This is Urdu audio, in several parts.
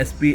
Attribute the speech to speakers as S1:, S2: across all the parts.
S1: SP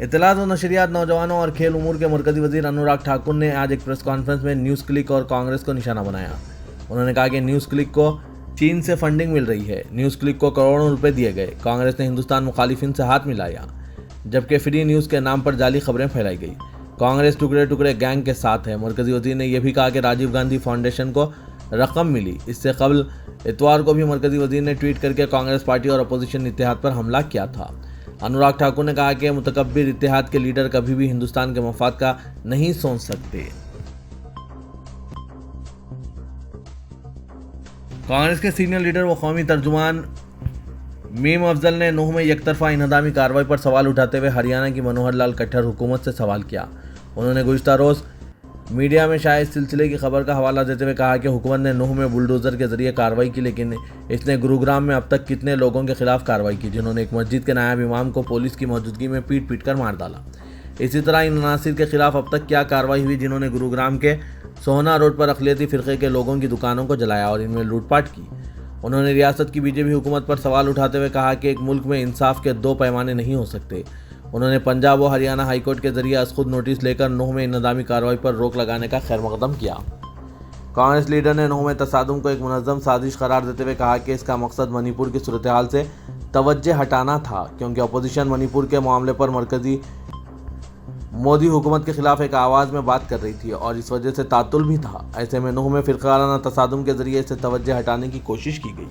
S1: اطلاعات و نشریات، نوجوانوں اور کھیل امور کے مرکزی وزیر انوراگ ٹھاکر نے آج ایک پریس کانفرنس میں نیوز کلک اور کانگریس کو نشانہ بنایا۔ انہوں نے کہا کہ نیوز کلک کو چین سے فنڈنگ مل رہی ہے، نیوز کلک کو کروڑوں روپے دیے گئے، کانگریس نے ہندوستان مخالفین سے ہاتھ ملایا، جبکہ فری نیوز کے نام پر جعلی خبریں پھیلائی گئی۔ کانگریس ٹکڑے ٹکڑے گینگ کے ساتھ ہے۔ مرکزی وزیر نے یہ بھی کہا کہ راجیو گاندھی فاؤنڈیشن کو رقم ملی۔ اس سے قبل اتوار کو بھی مرکزی وزیر نے ٹویٹ کر کے کانگریس پارٹی اور اپوزیشن اتحاد پر حملہ کیا تھا۔ انوراگ ٹھاکر نے کہا کہ متکبر اتحاد کے لیڈر کبھی بھی ہندوستان کے مفاد کا نہیں سوچ سکتے۔ کانگریس کے سینئر لیڈر و قومی ترجمان میم افضل نے نوح میں یک طرفہ انہدامی کارروائی پر سوال اٹھاتے ہوئے ہریانہ کی منوہر لال کھٹر حکومت سے سوال کیا۔ انہوں نے گزشتہ روز میڈیا میں شائع اس سلسلے کی خبر کا حوالہ دیتے ہوئے کہا کہ حکومت نے نوح میں بلڈوزر کے ذریعے کارروائی کی، لیکن اس نے گروگرام میں اب تک کتنے لوگوں کے خلاف کارروائی کی جنہوں نے ایک مسجد کے نائب امام کو پولیس کی موجودگی میں پیٹ پیٹ کر مار ڈالا۔ اسی طرح ان عناصر کے خلاف اب تک کیا کارروائی ہوئی جنہوں نے گروگرام کے سوہنا روڈ پر اقلیتی فرقے کے لوگوں کی دکانوں کو جلایا اور ان میں لوٹ پاٹ کی۔ انہوں نے ریاست کی بی جے پی حکومت پر سوال اٹھاتے ہوئے کہا کہ ایک ملک میں انصاف کے دو پیمانے نہیں ہو سکتے۔ انہوں نے پنجاب و ہریانہ ہائی کورٹ کے ذریعے از خود نوٹس لے کر نوح میں انہدامی کارروائی پر روک لگانے کا خیر مقدم کیا۔ کانگریس لیڈر نے نوح میں تصادم کو ایک منظم سازش قرار دیتے ہوئے کہا کہ اس کا مقصد منی پور کی صورتحال سے توجہ ہٹانا تھا، کیونکہ اپوزیشن منی پور کے معاملے پر مرکزی مودی حکومت کے خلاف ایک آواز میں بات کر رہی تھی اور اس وجہ سے تعطل بھی تھا۔ ایسے میں نوح میں فرقہ وارانہ تصادم کے ذریعے اسے توجہ ہٹانے کی کوشش کی گئی۔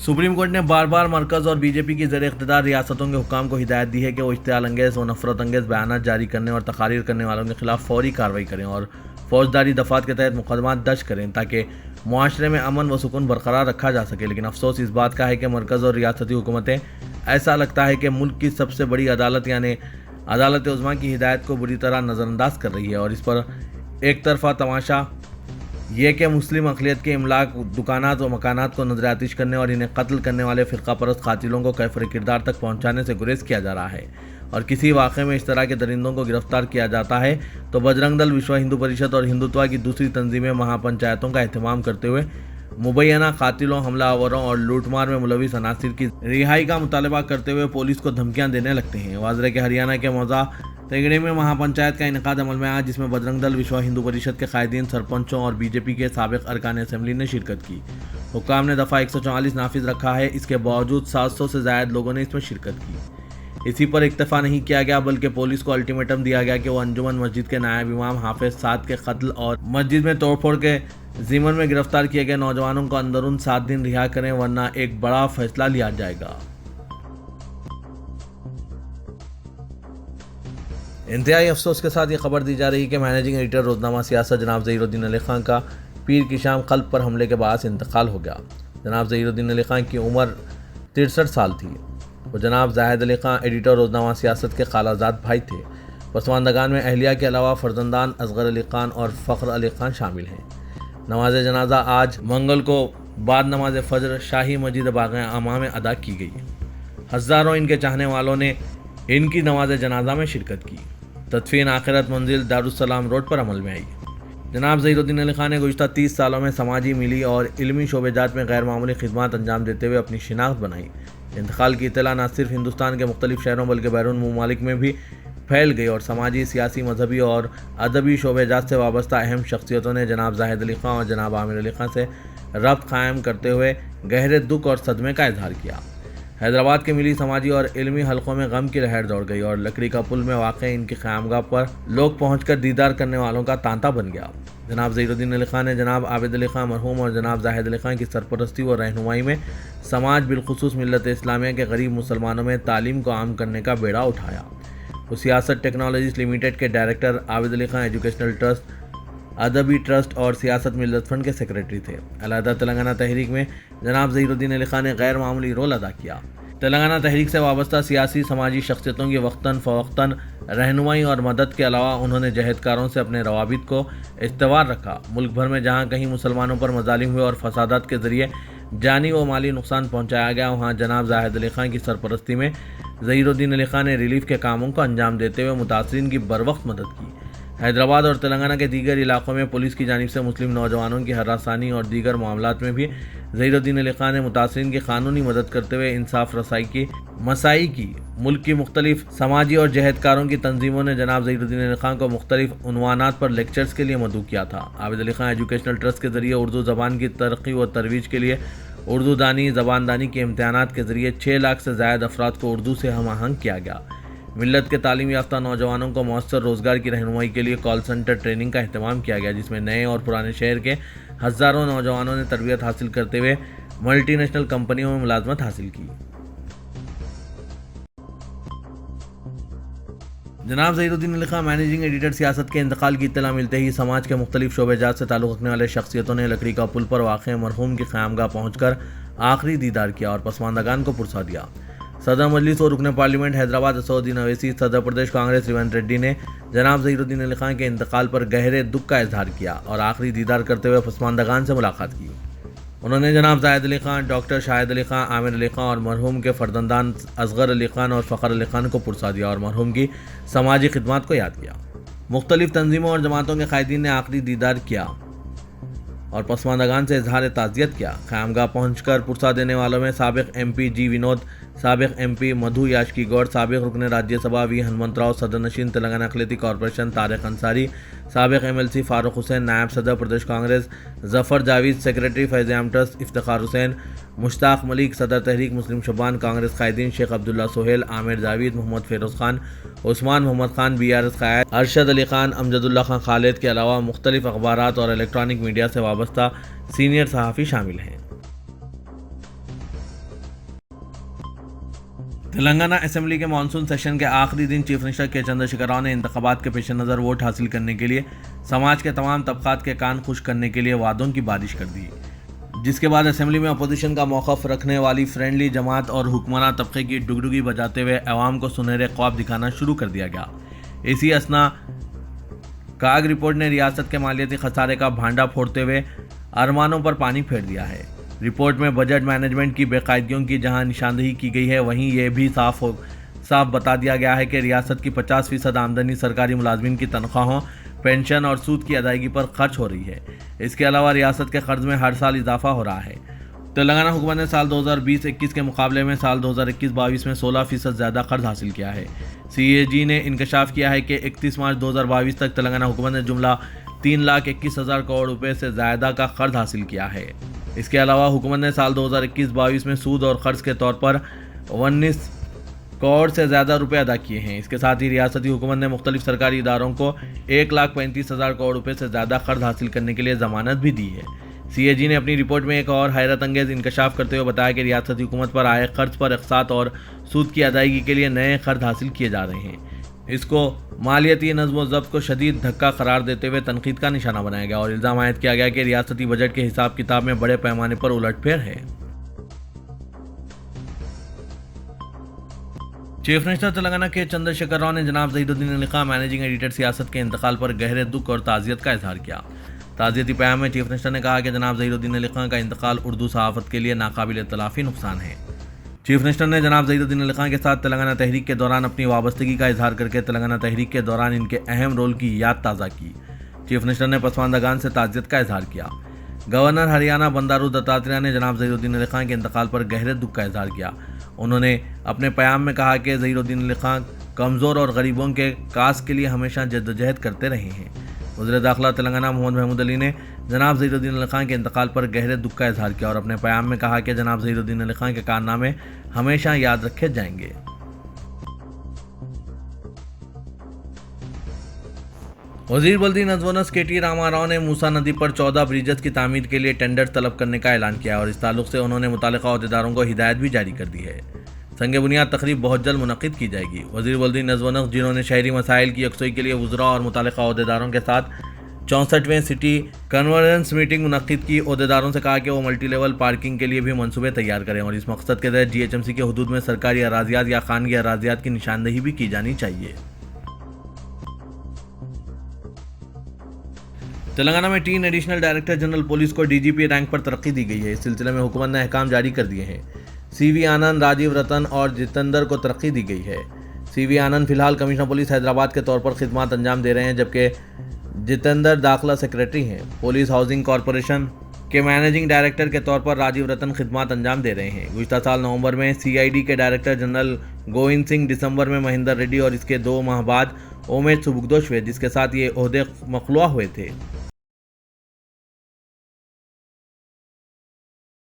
S1: سپریم کورٹ نے بار بار مرکز اور بی جے پی کی زیر اقتدار ریاستوں کے حکام کو ہدایت دی ہے کہ وہ اشتعال انگیز و نفرت انگیز بیانات جاری کرنے اور تقاریر کرنے والوں کے خلاف فوری کارروائی کریں اور فوجداری دفعات کے تحت مقدمات درج کریں تاکہ معاشرے میں امن و سکون برقرار رکھا جا سکے۔ لیکن افسوس اس بات کا ہے کہ مرکز اور ریاستی حکومتیں ایسا لگتا ہے کہ ملک کی سب سے بڑی عدالت یعنی عدالت عظمیٰ کی ہدایت کو بری طرح نظر انداز کر رہی ہے اور اس پر ایک طرفہ تماشا یہ کہ مسلم اقلیت کے املاک، دکانات و مکانات کو نظر آتش کرنے اور انہیں قتل کرنے والے فرقہ پرست قاتلوں کو کیفر کردار تک پہنچانے سے گریز کیا جا رہا ہے، اور کسی واقعے میں اس طرح کے درندوں کو گرفتار کیا جاتا ہے تو بجرنگ دل، وشو ہندو پریشد اور ہندوتوا کی دوسری تنظیمیں مہا پنچایتوں کا اہتمام کرتے ہوئے مبینہ قاتلوں، حملہ آوروں اور لوٹ مار میں ملوث عناصر کی رہائی کا مطالبہ کرتے ہوئے پولیس کو دھمکیاں دینے لگتے ہیں۔ واضح ہے کہ ہریانہ کے موضع تگڑے میں مہا پنچایت کا انعقاد عمل میں آیا، جس میں بجرنگ دل، وشو ہندو پریشد کے قائدین، سرپنچوں اور بی جے پی کے سابق ارکان اسمبلی نے شرکت کی۔ حکام نے دفعہ 144 نافذ رکھا ہے، اس کے باوجود 700 سے زائد لوگوں نے اس میں شرکت کی۔ اسی پر اکتفا نہیں کیا گیا بلکہ پولیس کو الٹیمیٹم دیا گیا کہ وہ انجمن مسجد کے نائب امام حافظ سعد کے قتل اور مسجد میں توڑ پھوڑ کے ضمن میں گرفتار کیے گئے نوجوانوں کو اندرون 7 دن رہا کریں ورنہ ایک بڑا فیصلہ لیا جائے گا۔ انتہائی افسوس کے ساتھ یہ خبر دی جا رہی کہ مینیجنگ ایڈیٹر روزنامہ سیاست جناب ظہیر الدین علی خان کا پیر کی شام قلب پر حملے کے باعث انتقال ہو گیا۔ جناب ظہیر الدین علی خان کی عمر 63 سال تھی۔ وہ جناب زاہد علی خان ایڈیٹر روزنامہ سیاست کے خالہ زاد بھائی تھے۔ پسماندگان میں اہلیہ کے علاوہ فرزندان اصغر علی خان اور فخر علی خان شامل ہیں۔ نماز جنازہ آج منگل کو بعد نماز فجر شاہی مسجد باغ عامہ میں ادا کی گئی۔ ہزاروں ان کے چاہنے والوں نے ان کی نماز جنازہ میں شرکت کی۔ تدفین آخرت منزل دارالسلام روڈ پر عمل میں آئی۔ جناب ظہیر الدین علی خان نے گزشتہ 30 سالوں میں سماجی، ملی اور علمی شعبے جات میں غیر معمولی خدمات انجام دیتے ہوئے اپنی شناخت بنائی۔ انتقال کی اطلاع نہ صرف ہندوستان کے مختلف شہروں بلکہ بیرون ممالک میں بھی پھیل گئی اور سماجی، سیاسی، مذہبی اور ادبی شعبے جات سے وابستہ اہم شخصیتوں نے جناب زاہد علی خان اور جناب عامر علی خان سے ربط قائم کرتے ہوئے گہرے دکھ اور صدمے کا اظہار کیا۔ حیدرآباد کے ملی، سماجی اور علمی حلقوں میں غم کی لہر دوڑ گئی اور لکڑی کا پل میں واقع ان کی قیامگاہ پر لوگ پہنچ کر دیدار کرنے والوں کا تانتا بن گیا۔ جناب ظہیر الدین علی خان نے جناب عابد علی خان مرحوم اور جناب زاہد علی خان کی سرپرستی و رہنمائی میں سماج، بالخصوص ملت اسلامیہ کے غریب مسلمانوں میں تعلیم کو عام کرنے کا بیڑا اٹھایا۔ وہ سیاست ٹیکنالوجیز لمیٹڈ کے director, Abid Ali Khan educational trust, ادبی ٹرسٹ اور سیاست ملت فنڈ کے سیکریٹری تھے۔ علیحدہ تلنگانہ تحریک میں جناب ظہیر الدین علی خان نے غیر معمولی رول ادا کیا۔ تلنگانہ تحریک سے وابستہ سیاسی، سماجی شخصیتوں کی وقتاً فوقتاً رہنمائی اور مدد کے علاوہ انہوں نے جہدکاروں سے اپنے روابط کو استوار رکھا۔ ملک بھر میں جہاں کہیں مسلمانوں پر مظالم ہوئے اور فسادات کے ذریعے جانی و مالی نقصان پہنچایا گیا، وہاں جناب زاہد علی خان کی سرپرستی میں ظہیر الدین علی خان نے ریلیف کے کاموں کو انجام دیتے ہوئے متاثرین کی بروقت مدد کی۔ حیدرآباد اور تلنگانہ کے دیگر علاقوں میں پولیس کی جانب سے مسلم نوجوانوں کی ہراسانی اور دیگر معاملات میں بھی ظہیر الدین علی خان نے متاثرین کی قانونی مدد کرتے ہوئے انصاف رسائی کی مساعی کی۔ ملک کی مختلف سماجی اور جہدکاروں کی تنظیموں نے جناب ظہیر الدین علی خان کو مختلف عنوانات پر لیکچرز کے لیے مدعو کیا تھا۔ عابد علی خان ایجوکیشنل ٹرسٹ کے ذریعے اردو زبان کی ترقی و ترویج کے لیے اردو دانی زبان دانی کے امتحانات کے ذریعے 6 لاکھ سے زائد افراد کو اردو سے ہم آہنگ کیا گیا۔ ملت کے تعلیم یافتہ نوجوانوں کو مؤثر روزگار کی رہنمائی کے لیے کال سینٹر ٹریننگ کا اہتمام کیا گیا، جس میں نئے اور پرانے شہر کے ہزاروں نوجوانوں نے تربیت حاصل کرتے ہوئے ملٹی نیشنل کمپنیوں میں ملازمت حاصل کی۔ جناب ظہیر الدین علی خان مینیجنگ ایڈیٹر سیاست کے انتقال کی اطلاع ملتے ہی سماج کے مختلف شعبہ جات سے تعلق رکھنے والے شخصیتوں نے لکڑی کا پل پر واقع مرحوم کی قیامگاہ پہنچ کر آخری دیدار کیا اور پسماندگان کو پرسا دیا۔ صدر مجلس اور رکن پارلیمنٹ حیدرآباد اسد الدین اویسی، صدر پردیش کانگریس ریونت ریڈی نے جناب ظہیر الدین علی خان کے انتقال پر گہرے دکھ کا اظہار کیا اور آخری دیدار کرتے ہوئے پسماندگان سے ملاقات کی۔ انہوں نے جناب زاہد علی خان، ڈاکٹر شاہد علی خان، عامر علی خان اور مرحوم کے فرزندان اصغر علی خان اور فخر علی خان کو پرسا دیا اور مرحوم کی سماجی خدمات کو یاد کیا۔ مختلف تنظیموں اور جماعتوں کے قائدین نے آخری دیدار کیا اور پسماندگان سے اظہار تعزیت کیا۔ قیامگاہ پہنچ کر پرسا دینے والوں میں سابق ایم پی جی ونود، سابق ایم پی مدھو یاشکی گوڑ، سابق رکن راجیہ سبھا وی ہنمنت راؤ، صدر نشین تلنگانہ اقلیتی کارپوریشن طارق انصاری، سابق ایم ایل سی فاروق حسین، نائب صدر پردیش کانگریس ظفر جاوید، سیکریٹری فیض عام ٹرسٹ افتخار حسین، مشتاق ملک، صدر تحریک مسلم شبان، کانگریس قائدین شیخ عبداللہ سہیل، عامر جاوید، محمد فیروز خان، عثمان Muhammad Khan, be R S قائد ارشد علی خان، امجد اللہ خان خالد کے علاوہ مختلف اخبارات اور الیکٹرانک میڈیا سے وابستہ سینئر صحافی شامل ہیں۔ تلنگانہ اسمبلی کے مانسون سیشن کے آخری دن چیف منسٹر کے چندر شیکھر راؤ نے انتخابات کے پیش نظر ووٹ حاصل کرنے کے لیے سماج کے تمام طبقات کے کان خشک کرنے کے لیے وعدوں کی بارش کر دی، جس کے بعد اسمبلی میں اپوزیشن کا موقف رکھنے والی فرینڈلی جماعت اور حکمراں طبقے کی ڈگڈگی بجاتے ہوئے عوام کو سنہرے خواب دکھانا شروع کر دیا گیا۔ اسی اسنا کاگ رپورٹ نے ریاست کے مالیاتی خسارے کا بھانڈا پھوڑتے ہوئے ارمانوں پر پانی پھیر دیا ہے۔ رپورٹ میں بجٹ مینجمنٹ کی بے قاعدگیوں کی جہاں نشاندہی کی گئی ہے، وہیں یہ بھی صاف بتا دیا گیا ہے کہ ریاست کی 50% آمدنی سرکاری ملازمین کی تنخواہوں، پینشن اور سود کی ادائیگی پر خرچ ہو رہی ہے۔ اس کے علاوہ ریاست کے قرض میں ہر سال اضافہ ہو رہا ہے۔ تلنگانہ حکومت نے سال 2020-21 کے مقابلے میں سال 2021-22 میں 16% زیادہ قرض حاصل کیا ہے۔ سی اے جی نے انکشاف کیا ہے کہ 31 مارچ 2022 تک تلنگانہ حکومت نے جملہ 3,21,000 کروڑ روپے سے زیادہ کا قرض حاصل کیا ہے۔ اس کے علاوہ حکومت نے سال 2021-22 میں سود اور قرض کے طور پر 19 کروڑ سے زیادہ روپے ادا کیے ہیں۔ اس کے ساتھ ہی ریاستی حکومت نے مختلف سرکاری اداروں کو 1,35,000 کروڑ روپے سے زیادہ قرض حاصل کرنے کے لیے ضمانت بھی دی ہے۔ سی اے جی نے اپنی رپورٹ میں ایک اور حیرت انگیز انکشاف کرتے ہوئے بتایا کہ ریاستی حکومت پر آئے قرض پر اقساط اور سود کی ادائیگی کے لیے نئے قرض حاصل کیے جا رہے ہیں۔ اس کو مالیاتی نظم و ضبط کو شدید دھکا قرار دیتے ہوئے تنقید کا نشانہ بنایا گیا اور الزام عائد کیا گیا کہ ریاستی بجٹ کے حساب کتاب میں بڑے پیمانے پر الٹ پھیر ہے۔ چیف منسٹر تلنگانہ کے چندر شیکھر راؤ نے جناب ظہیر الدین علی خان مینیجنگ ایڈیٹر سیاست کے انتقال پر گہرے دکھ اور تعزیت کا اظہار کیا۔ تعزیتی پیام میں چیف منسٹر نے کہا کہ جناب ظہیر الدین علی خان کا انتقال اردو صحافت کے لیے ناقابل تلافی نقصان ہے۔ چیف منسٹر نے جناب ظہیر الدین علی خان کے ساتھ تلنگانہ تحریک کے دوران اپنی وابستگی کا اظہار کر کے تلنگانہ تحریک کے دوران ان کے اہم رول کی یاد تازہ کی۔ چیف منسٹر نے پسماندگان سے تعزیت کا اظہار کیا۔ گورنر ہریانہ بندارو دتاتریہ نے جناب ظہیر الدین علی خان کے انتقال پر گہرے دکھ کا اظہار کیا۔ انہوں نے اپنے پیام میں کہا کہ ظہیر الدین علی خان کمزور اور غریبوں کے کاس کے لیے ہمیشہ جدوجہد کرتے رہے ہیں۔ وزیر داخلہ تلنگانہ محمد محمود علی نے جناب ظہیر الدین علی خان کے انتقال پر گہرے دکھ کا اظہار کیا اور اپنے پیام میں کہا کہ جناب ظہیر الدین علی خان کے کارنامے ہمیشہ یاد رکھے جائیں گے۔ وزیر بلدی نظم و نسق کے ٹی راما راؤ نے موسیٰ ندی پر 14 بریجز کی تعمیر کے لیے ٹینڈر طلب کرنے کا اعلان کیا اور اس تعلق سے انہوں نے متعلقہ عہدیداروں کو ہدایت بھی جاری کر دی ہے۔ سنگ بنیاد تقریب بہت جلد منعقد کی جائے گی۔ وزیر بلدی نظم و نسق جنہوں نے شہری مسائل کی یکسوئی کے لیے وزراء اور متعلقہ عہدیداروں کے ساتھ 64ویں سٹی کنورجنس میٹنگ منعقد کی، عہدیداروں سے کہا کہ وہ ملٹی لیول پارکنگ کے لیے بھی منصوبے تیار کریں اور اس مقصد کے تحت GHMC کے حدود میں سرکاری اراضیات یا خانگی اراضیات کی نشاندہی بھی کی جانی چاہیے۔ تلنگانہ میں 3 ایڈیشنل ڈائریکٹر جنرل پولیس کو DGP رینک پر ترقی دی گئی ہے۔ اس سلسلے میں حکومت نے احکام جاری کر دیے ہیں۔ CV آنند، راجیو رتن اور جتندر کو ترقی دی گئی ہے۔ سی وی آنند فی الحال کمشنر پولیس حیدرآباد کے طور پر خدمات انجام دے رہے ہیں، جبکہ جتیندر داخلہ سیکریٹری ہیں۔ پولیس ہاؤسنگ کارپوریشن کے مینیجنگ ڈائریکٹر کے طور پر راجیو رتن خدمات انجام دے رہے ہیں۔ گزشتہ سال نومبر میں سی آئی ڈی کے ڈائریکٹر جنرل گووند سنگھ، دسمبر میں مہندر ریڈی اور اس کے 2 ماہ بعد اومیش سبکدوشوے، جس کے ساتھ یہ عہدے مخلوع ہوئے تھے۔